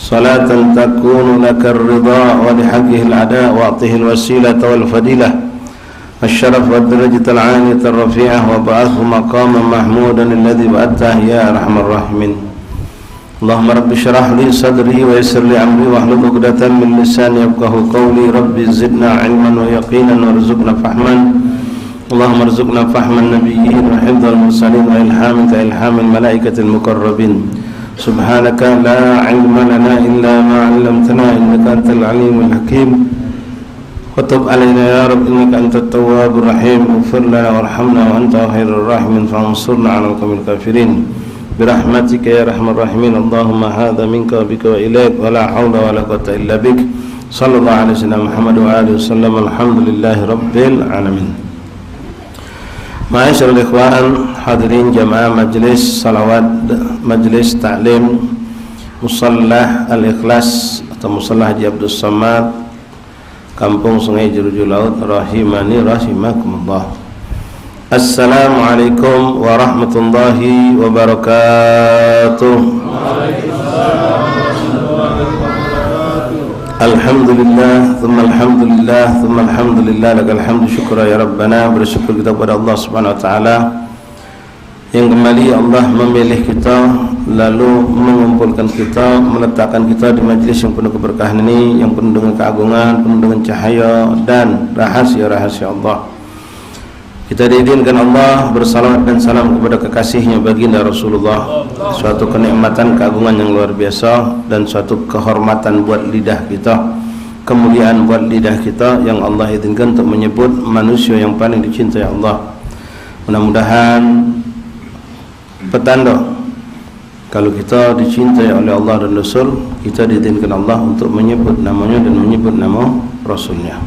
صلاة تكون لك الرضا ولحقه العداء وأعطه الوسيلة والفضيلة الشرف والدرجة العالية الرفيعة وبعثه مقاما محمودا الذي بعثته يا أرحم الراحمين. اللهم رب اشرح لي صدري ويسر لي أمري واحلل عقدة من لساني يفقهوا قولي. رب زدنا علما ويقينا وارزقنا فهما. اللهم ارزقنا فهم النبيين وحفظ المرسلين وإلهام كإلهام الملائكة المقربين. سبحانك لا علم لنا إلا ما علمتنا إنك أنت العليم الحكيم. وتب علينا يا رب إنك أنت التواب الرحيم. اغفر لنا وارحمنا وأنت خير الراحمين فانصرنا على القوم الكافرين برحمتك يا أرحم الراحمين. اللهم هذا منك وبك وإليك ولا حول ولا قوة إلا بك. صلى الله عليه وسلم محمد وآله وسلم. الحمد لله رب العالمين. Ma'asyiral ikhwan, hadirin jamaah majlis salawat, majlis taklim Musallah Al-Ikhlas atau Musallah Haji Abdul Samad, Kampung Sungai Jeruju Laut, rahimani rahimakumullah. Assalamualaikum warahmatullahi wabarakatuh. Alhamdulillah, thumma alhamdulillah, thumma alhamdulillah, lakal hamdu syukra ya Rabbana. Bersyukur kita kepada Allah Subhanahu wa taala yang kembali Allah memilih kita, lalu mengumpulkan kita, meletakkan kita di majlis yang penuh keberkahan ini, yang penuh dengan keagungan, penuh dengan cahaya dan rahasia-rahasia Allah. Kita diizinkan Allah bersalawat dan salam kepada kekasihnya baginda Rasulullah. Suatu kenikmatan, keagungan yang luar biasa dan suatu kehormatan buat lidah kita, kemuliaan buat lidah kita yang Allah izinkan untuk menyebut manusia yang paling dicintai Allah. Mudah-mudahan petanda kalau kita dicintai oleh Allah dan Rasul, kita diizinkan Allah untuk menyebut namanya dan menyebut nama Rasulnya.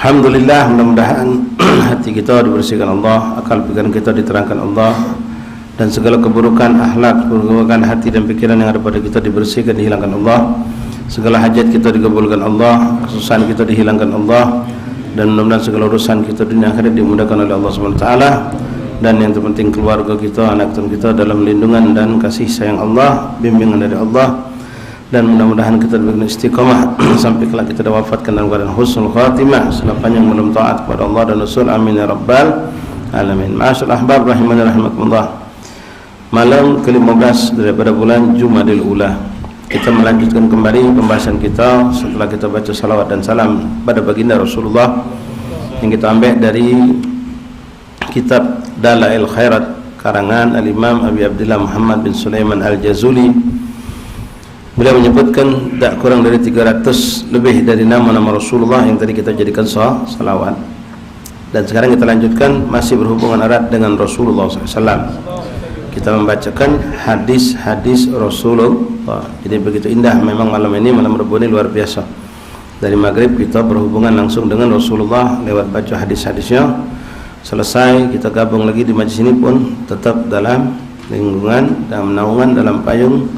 Alhamdulillah, mudah-mudahan hati kita dibersihkan Allah, akal pikiran kita diterangkan Allah, dan segala keburukan akhlak, keburukan hati dan pikiran yang ada pada kita dibersihkan, dihilangkan Allah. Segala hajat kita dikabulkan Allah, kesusahan kita dihilangkan Allah, dan mudah-mudahan segala urusan kita dunia akhirat dimudahkan oleh Allah SWT. Dan yang terpenting keluarga kita, anak kita dalam lindungan dan kasih sayang Allah, bimbingan dari Allah. Dan mudah-mudahan kita diberikan istiqamah sampai kelak kita wafatkan dalam keadaan husnul khatimah, sepanjang belum taat kepada Allah dan Rasul. Amin ya rabbal alamin. Ma'asyar ahbab rahimani rahimakumullah. Malam ke-15 daripada bulan Jumadil Ula, kita melanjutkan kembali pembahasan kita setelah kita baca salawat dan salam pada baginda Rasulullah yang kita ambil dari kitab Dalail Khairat karangan Al-Imam Abi Abdillah Muhammad bin Sulaiman Al-Jazuli. Beliau menyebutkan tak kurang dari 300 lebih dari nama-nama Rasulullah yang tadi kita jadikan salawat. Dan sekarang kita lanjutkan, masih berhubungan erat dengan Rasulullah SAW. Kita membacakan hadis-hadis Rasulullah. Jadi begitu indah memang malam ini, malam Rabu ini luar biasa. Dari maghrib kita berhubungan langsung dengan Rasulullah lewat baca hadis-hadisnya. Selesai kita gabung lagi di majlis ini pun tetap dalam lingkungan dan naungan dalam payung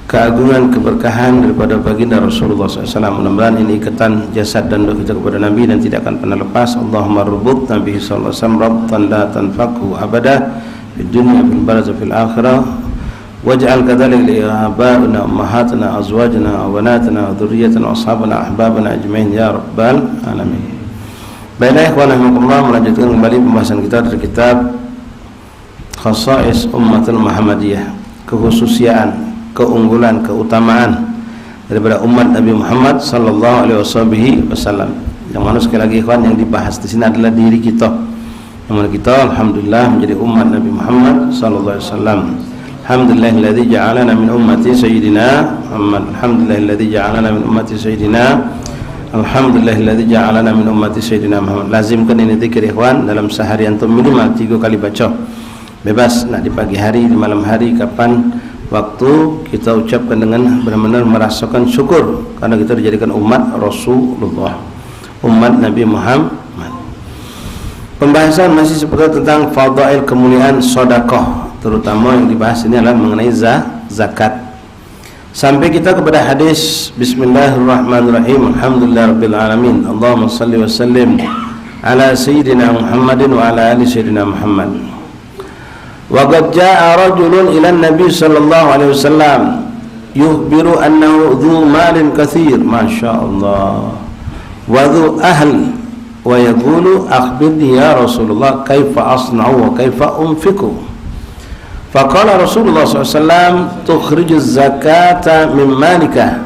keagungan keberkahan daripada baginda Rasulullah SAW. Mudah-mudahan ini ikatan jasad dan roh kita kepada Nabi dan tidak akan pernah lepas. Allahumma rubut Nabi sallallahu alaihi wasallam rabtan la tanfaku abada fid dunya fil barzakh fil akhirah waj'al kadzalika li abaina ummahatina azwajina wa banatina wa dhurriyyatina wa ashabana ahbabana ajmain ya rabbal alamin. Baiklah ikhwan rahimakumullah, melanjutkan kembali pembahasan kita dari kitab Khasa'is Ummatul Muhammadiyah, kekhususiaan, keunggulan, keutamaan daripada umat Nabi Muhammad sallallahu alaihi wasallam. Yang mana sekali lagi ikhwan, yang dibahas di sini adalah diri kita. Yang mana kita alhamdulillah menjadi umat Nabi Muhammad sallallahu alaihi wasallam. Alhamdulillahilladzi ja'alana min ummati sayyidina Muhammad. Alhamdulillahilladzi ja'alana min ummati sayyidina. Alhamdulillahilladzi ja'alana min ummati sayyidina Muhammad. Lazimkan ini zikir ikhwan dalam sehari antum minimal 3 kali baca. Bebas nak di pagi hari, di malam hari, kapan waktu kita ucapkan dengan benar-benar merasakan syukur karena kita dijadikan umat Rasulullah, umat Nabi Muhammad. Pembahasan masih seputar tentang fadail, kemuliaan sedekah, terutama yang dibahas ini adalah mengenai zakat. Sampai kita kepada hadis Bismillahirrahmanirrahim. Alhamdulillahirabbil alamin. Allahumma shalli wa sallim ala sayyidina Muhammadin wa ala ali sayyidina Muhammad. Wa qad jaa rajulun ila Nabi sallallahu alaihi wasallam. yukhbiru annahu dhu malin katsir, masyaallah, wa dhu ahl, wa yaqulu akhbirni ya Rasulullah kaifa asna'u wa kaifa unfiqu. Faqala Rasulullah SAW, tukhriju zakata min malika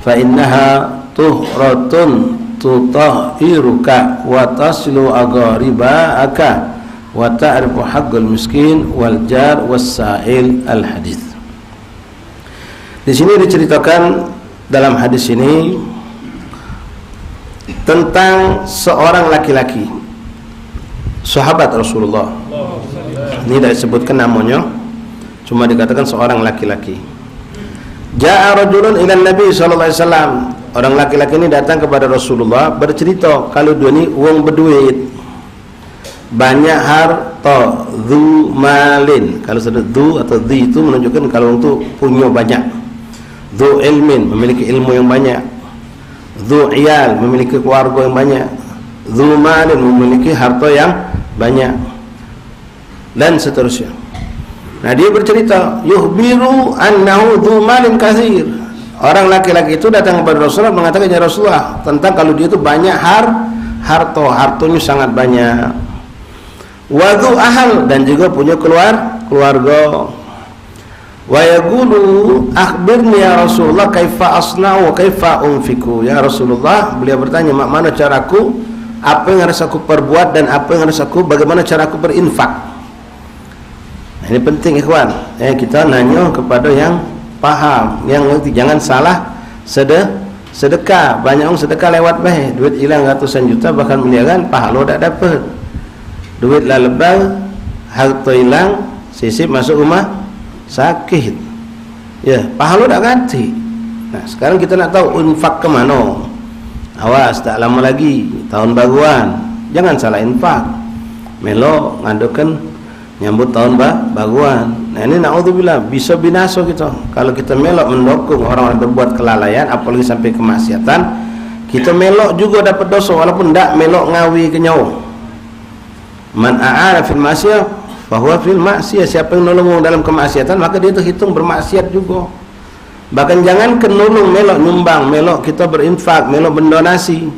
fa innaha tuhratun tutahhiruka wa taslu agharibaka wa ta'rifu haqqal miskin wal jar was sa'il. Al hadis. Di sini diceritakan dalam hadis ini tentang seorang laki-laki sahabat Rasulullah. Ini tidak disebutkan namanya, cuma dikatakan seorang laki-laki. Ja'a rajulun ila Nabi sallallahu alaihi wasallam. Orang laki-laki ini datang kepada Rasulullah bercerita kalau dia ni wong berduit, banyak harta, dzu malin. Kalau sudah dzu atau dzi itu menunjukkan kalau orang tu punya banyak. Dzu ilmin, memiliki ilmu yang banyak. Dzu iyal, memiliki keluarga yang banyak. Dzu malin, memiliki harta yang banyak, dan seterusnya. Nah, dia bercerita, yuhbiru annahu dzu malin katsir. Orang laki-laki itu datang kepada Rasulullah mengatakan, ya Rasulullah, tentang kalau dia itu banyak hartanya sangat banyak. Wa dzu ahl, dan juga punya keluarga. Wa yaqulu akhbirni ya Rasulullah kaifa asna'u wa kaifa unfiqu. Ya Rasulullah, beliau bertanya, mana caraku, apa yang harus aku perbuat dan apa yang harus aku, bagaimana caraku berinfak. Nah, ini penting ikhwan. Kita nanya kepada yang paham, yang ngerti. Jangan salah sedekah. Banyak orang sedekah lewat baik, duit hilang ratusan juta, bahkan miliaran, pahala tak dapat. Duit lah lebal, harta hilang, sisip masuk rumah sakit, ya, pahala tak ganti. Nah, sekarang kita nak tahu infak ke mana. Awas, tak lama lagi tahun baruan, jangan salah infak. Melok ngadukan nyambut tahun baruan. Nah, ini naudzubillah, bisa binasa kita kalau kita melok mendukung orang-orang berbuat kelalaian, apalagi sampai kemaksiatan. Kita melok juga dapat dosa walaupun tak melok ngawi ke nyawa. Man a'ana fil maksiyah bahwa fil maksiyah, siapa yang nolong dalam kemaksiatan maka dia terhitung bermaksiat juga. Bahkan jangan nolong melok nyumbang, melok kita berinfak, melok berdonasi,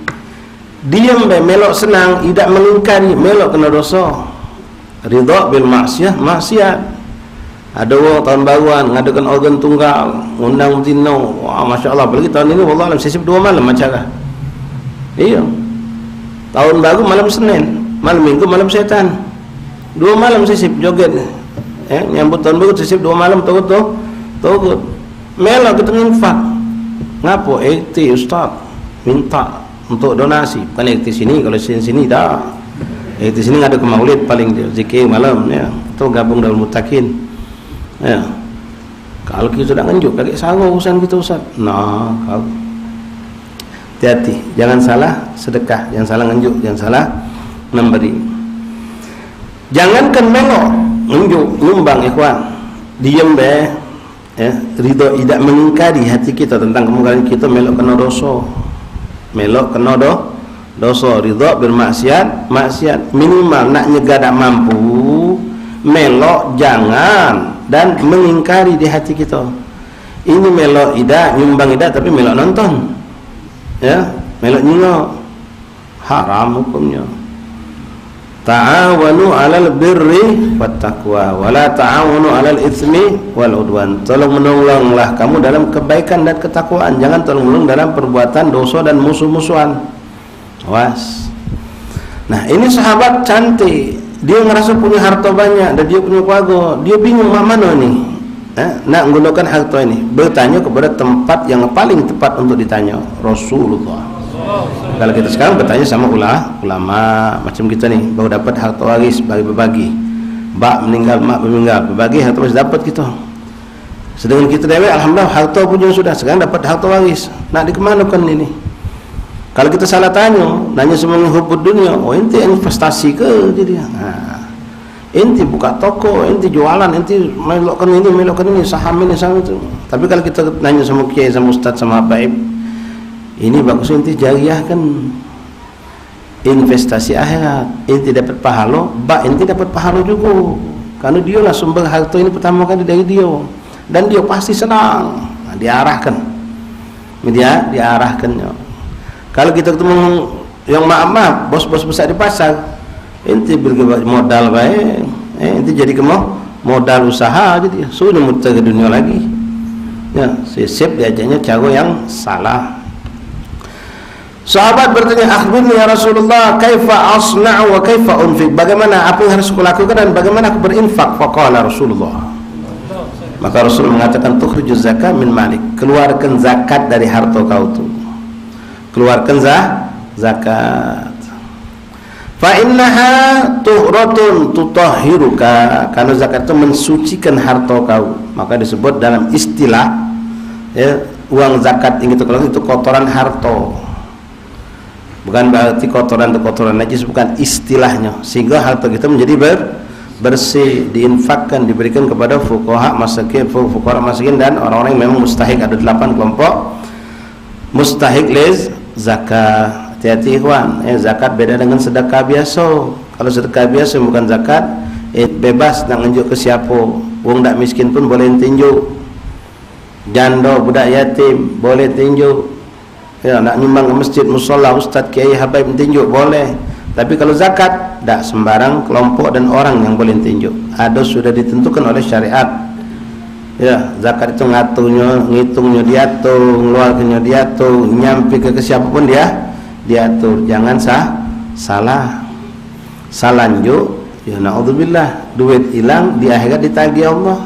diam melok senang, tidak mengingkari, melok kena dosa. Ridha bil maksiyah, maksiat. Ada orang tahun baruan ngadakan organ tunggal, undang tino, wah masya-Allah, apalagi tahun ini wallah alam sisip 2 malam acara. Iya, tahun baru malam Senin, malam Minggu malam setan, 2 malam sisip joget. Nyambut tahun baru sisip 2 malam togut. Melok kita infak. Ngapo? Ustaz minta untuk donasi, bukan sini, kalau sini dah. Di sini ada ke maulid paling zikir malam, ya. Itu gabung dalam mutakin. Ya. Kalau kita sudah nganjuk kakek sarung urusan kita Ustaz. Nah, kau hati-hati, jangan salah sedekah, jangan salah nganjuk, jangan salah memberi. Jangankan melok nganjuk nyumbang ikhwan, diam be, ya, ridho tidak mengingkari hati kita tentang kemungkaran kita, melok kena dosa. Melok kena dosa, ridha bermaksiat, maksiat. Minimal nak nyegah tak mampu, melok jangan, dan mengingkari di hati kita. Ini melok idak, nyumbang idak, tapi melok nonton, ya, melok nyengok, haram hukumnya. Ta'awanu 'alal birri wat taqwa wa la ta'awanu 'alal itsmi wal udwan. Tolong menolonglah kamu dalam kebaikan dan ketakwaan, jangan tolong menolong dalam perbuatan dosa dan musuh-musuhan. Awas. Nah, ini sahabat cantik, dia ngerasa punya harta banyak dan dia punya keluarga, dia bingung mana nih nak menggunakan harta ini. Bertanya kepada tempat yang paling tepat untuk ditanya, Rasulullah. Kalau kita sekarang bertanya sama ulama macam kita nih, baru dapat harta waris, bagi-bagi, bak meninggal, mak meninggal, berbagi harta waris dapat kita. Sedangkan kita dewek alhamdulillah harta punya sudah, sekarang dapat harta waris, nak dikemanakan ini? Kalau kita salah tanya, nanya semua hubud dunia, oh ente investasi ke jadi? Nah, ente buka toko, ente jualan, ente melokkan ini, saham ini, saham itu. Tapi kalau kita nanya sama kiai, sama ustaz, sama habaib, ini bagus ente jariah kan, investasi akhirat, ente dapat pahala, ente dapat pahala juga. Karena dia lah sumber harta ini pertama kali dari dia, dan dia pasti senang. diarahkan. Diarahkannya. Kalau kita ketemu yang maaf bos-bos besar di pasar, ente beri modal baik, ente jadi modal usaha jadi sudah muter ke dunia lagi. Ya, siap diajaknya cara yang salah. Sahabat bertanya, akhbirni ya Rasulullah, kaifa asna'u wa kaifa unfiq? Bagaimana apa yang harus aku lakukan dan bagaimana aku berinfak? Faqala Rasulullah. Maka Rasul mengatakan, tukhrijuz zakat min malik. Keluarkan zakat dari harta kau tu. Keluarkan zakat. Fa innaha tuhratun tutahhiruka. Karena zakat itu mensucikan harta kau. Maka disebut dalam istilah, ya, uang zakat yang itu kotoran harta. Bukan berarti kotoran najis, bukan istilahnya. Sehingga harta kita menjadi bersih, diinfakkan, diberikan kepada fuqaha masakin dan orang-orang yang memang mustahik. Ada 8 kelompok mustahik les zakat. Hati-hati ikhwan, zakat beda dengan sedekah biasa. Kalau sedekah biasa bukan zakat, bebas nak nunjuk ke siapa. Wong tak miskin pun boleh tinjuk, janda budak yatim boleh tinjuk, ya, nak nyumbang ke masjid, musola, ustaz, kiai, habaib tinjuk boleh. Tapi kalau zakat, tak sembarang kelompok dan orang yang boleh tinjuk. Ada sudah ditentukan oleh syariat. Ya, zakat itu ngaturnya, ngitungnya diatur, ngeluarkannya diatur, nyampe ke siapa pun diatur. Jangan salah njuk, ya naudzubillah, duit hilang di akhirat ditagih Allah.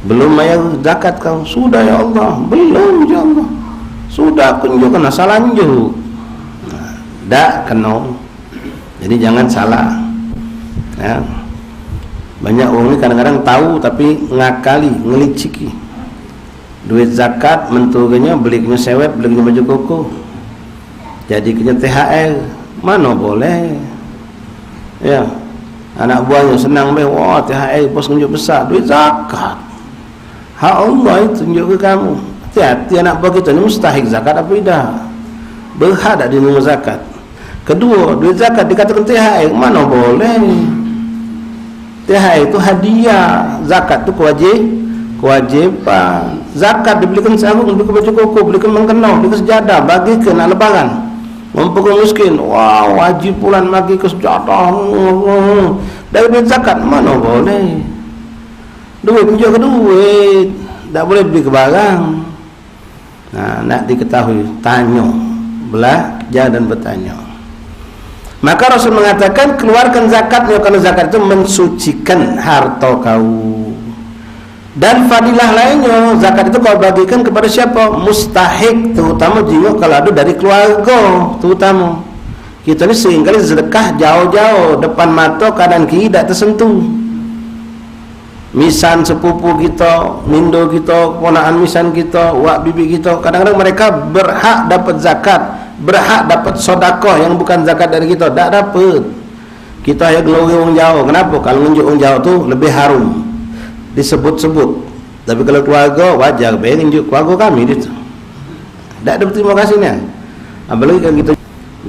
Belum bayar zakat kau, sudah ya Allah, belum ya Allah, sudah kunjuk kena salah njuk. Tak kena. Jadi jangan salah. Ya. Banyak orang ini kadang-kadang tahu tapi ngakali, ngeliciki. Duit zakat menturunnya belinya sewet, belinya baju koko. Jadi kena THR, mana boleh. Ya. Anak buahnya senang be, wah THR bos tunjuk besar, duit zakat. Hak Allah itu tunjuk ke kamu. Hati-hati anak buah kita ni mustahik zakat apa tidak? Berhak tak dia zakat? Kedua, duit zakat dikatakan THR, mana boleh. THR itu hadiah, zakat itu kewajiban. Zakat dibelikan sarung, dibelikan baju koko, belikan mengkenal, belikan sejadah, bagi ke nak lebaran. Mempunyai miskin, wah wajib pulang bagi ke sejadah. Dari duit zakat mana boleh. Duit tunjuk ke duit, tak boleh beli ke barang. Nah, nak diketahui, tanya, belajar dan bertanya. Maka Rasul mengatakan keluarkan zakatnya, karena zakat itu mensucikan harta kau. Dan fadilah lainnya, zakat itu kau bagikan kepada siapa? Mustahik, terutama jika kalau ada dari keluarga. Terutama kita ni seringkali sedekah jauh-jauh, depan mata kanan kiri tak tersentuh. Misan sepupu kita, mindo kita, keponakan misan kita, wak bibi kita, kadang-kadang mereka berhak dapat zakat, berhak dapat sedekah yang bukan zakat dari kita, tak dapat. Kita ya gelori orang jauh. Kenapa? Kalau nunjuk orang jauh tu lebih harum, disebut-sebut. Tapi kalau keluarga wajar, baik nunjuk keluarga kami itu. Tak ada terima kasihnya. Apalagi kalau kita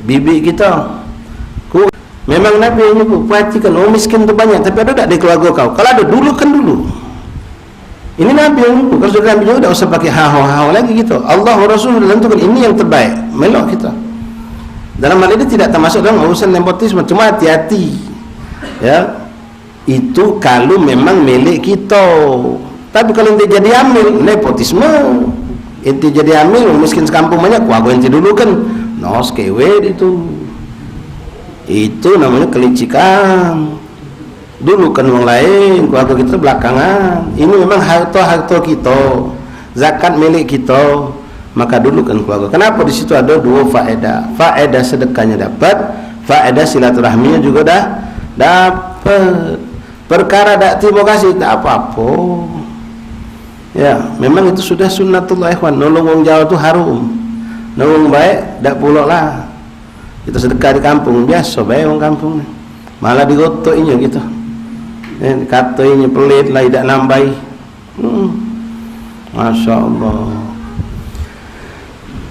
bibi kita, memang Nabi yang nyebut, perhatikan orang miskin tu banyak, tapi ada tak di keluarga kau? Kalau ada, dulu kan dulu. Ini Nabi yang nyebut. Kalau sudah Nabi juga tak usah pakai hao-hao lagi gitu. Allah Rasul menentukan ini yang terbaik, melok kita. Dalam hal ini tidak termasuk dalam urusan nepotisme, cuma hati-hati. Ya, itu kalau memang milik kita. Tapi kalau ente jadi amil, nepotisme. Ente jadi amil, miskin sekampung banyak, wah gue ente dulu kan, nos kewe itu namanya kelicikan. Dulu kan orang lain, keluarga kita belakangan. Ini memang harta kita, zakat milik kita, maka dulu kan keluarga. Kenapa? Di situ ada dua faedah. Faedah sedekahnya dapat, faedah silaturahminya juga dah dapat. Perkara tak terima kasih tak apa-apa. Ya, memang itu sudah sunnatullah ikhwan. Nolong orang Jawa itu harum. Nolong baik tak pula lah. Kita sedekah di kampung biasa baik orang kampung. Malah digotoinya gitu. Katanya pelit lah, tidak nambahi. Masya Allah.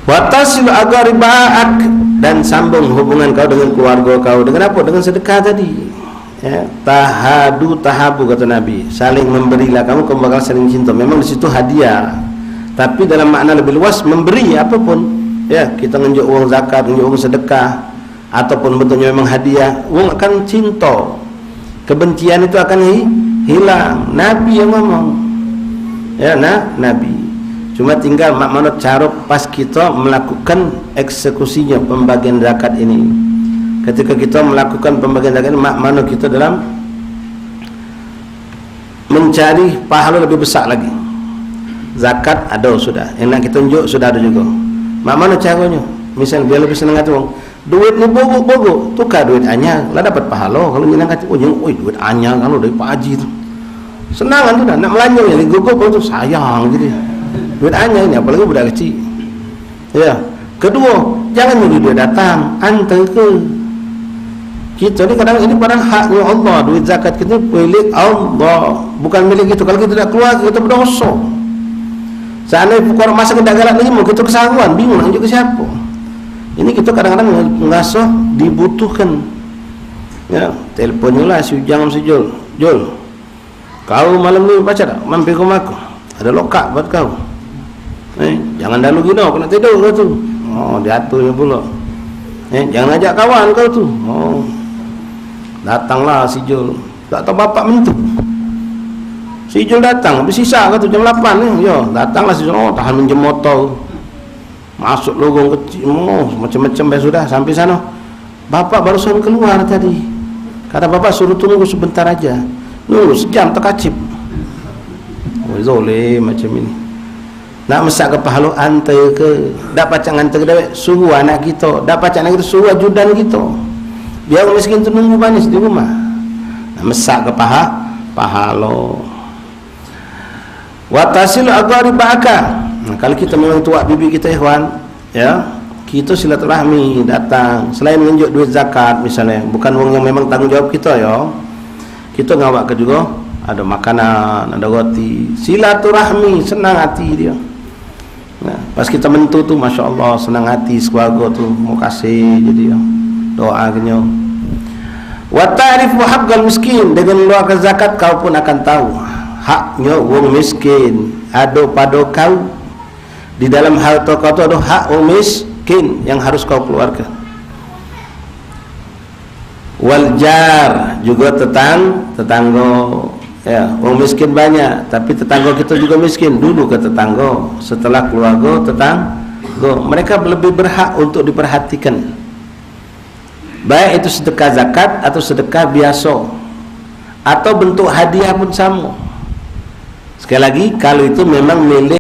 Watasil agar ribaak, dan sambung hubungan kau dengan keluarga kau. Dengan apa? Dengan sedekah tadi. Ya, tahabu kata Nabi. Saling memberilah, kamu bakal saling cinta. Memang di situ hadiah. Tapi dalam makna lebih luas, memberi apapun, ya, kita nunjuk uang zakat, nunjuk uang sedekah, ataupun bentuknya memang hadiah, uang akan cinta, kebencian itu akan hilang. Nabi yang ngomong, ya, Nabi. Cuma tinggal makna cara pas kita melakukan eksekusinya pembagian zakat ini. Ketika kita melakukan pembagian zakat ini, makna kita dalam mencari pahala lebih besar lagi. Zakat ada sudah, yang nak kita tunjuk sudah ada juga. Mana caranya? Misal biar lebih senang kata orang, duit ni bogok, tukar duit anyar, lah dapat pahala. Kalau nyenang kata, oi duit anyar kalau dari Pak Haji tu, senang kan tu dah. Nak melanja ni, gogok pun tu sayang jadi. Duit anyar ni, apalagi budak kecil. Ya. Kedua, jangan nyuri dia datang, antar ke. Kita ni kadang ini barang haknya Allah. Duit zakat kita milik Allah, bukan milik kita. Kalau kita tidak keluar, kita berdosa. Seandainya pukul masa kita galak lagi, mau kita kesahuan, bingung nak tunjuk ke siapa. Ini kita kadang-kadang ngasah dibutuhkan. Ya, teleponnya lah si Ujang si Jul. Jul, kau malam ni baca tak? Mampir ke rumah aku. Ada lokak buat kau. Jangan dalu gini, aku nak tidur kau tu. Oh, diaturnya pula. Jangan ajak kawan kau tu. Oh, datanglah si Jul. Tak tahu bapak mentu. Si Jul datang, habis sisa kata jam 8 ni. Ya, datanglah si Jul. Oh, tahan minjem motor. Masuk lorong kecil, macam-macam dah sudah sampai sana. Bapak barusan keluar tadi. Kata bapak suruh tunggu sebentar aja. Nunggu sejam terkacip. Oh, zolim macam ini. Nak mesak ke pahala antar ke? Dak pacak antar ke dewek, suruh anak kita. Dak pacak anak kita, suruh ajudan kita. Biar orang miskin tu nunggu manis di rumah. Nak mesak ke pahala. Wa tasilu agharibaka. Kalau kita memang tuak bibi kita ikhwan, ya, kita silaturahmi datang. Selain menunjuk duit zakat misalnya, bukan wong yang memang tanggungjawab kita, ya. Kita ngawak ke juga ada makanan, ada roti. Silaturahmi, senang hati dia. Nah, pas kita mentu tu, masya Allah, senang hati keluarga tu, mau kasih jadi, ya. Doa kenyo. Wa ta'rifu haqqal miskin, dengan mengeluarkan zakat kau pun akan tahu haknya wong miskin. Ada pada kau di dalam harta kau tu ada hak wong miskin yang harus kau keluarkan. Wal jar, juga tetangga. Ya, wong miskin banyak, tapi tetangga kita juga miskin. Dulu ke tetangga, setelah keluarga tetangga. Mereka lebih berhak untuk diperhatikan. Baik itu sedekah zakat atau sedekah biasa, atau bentuk hadiah pun sama. Sekali lagi, kalau itu memang milik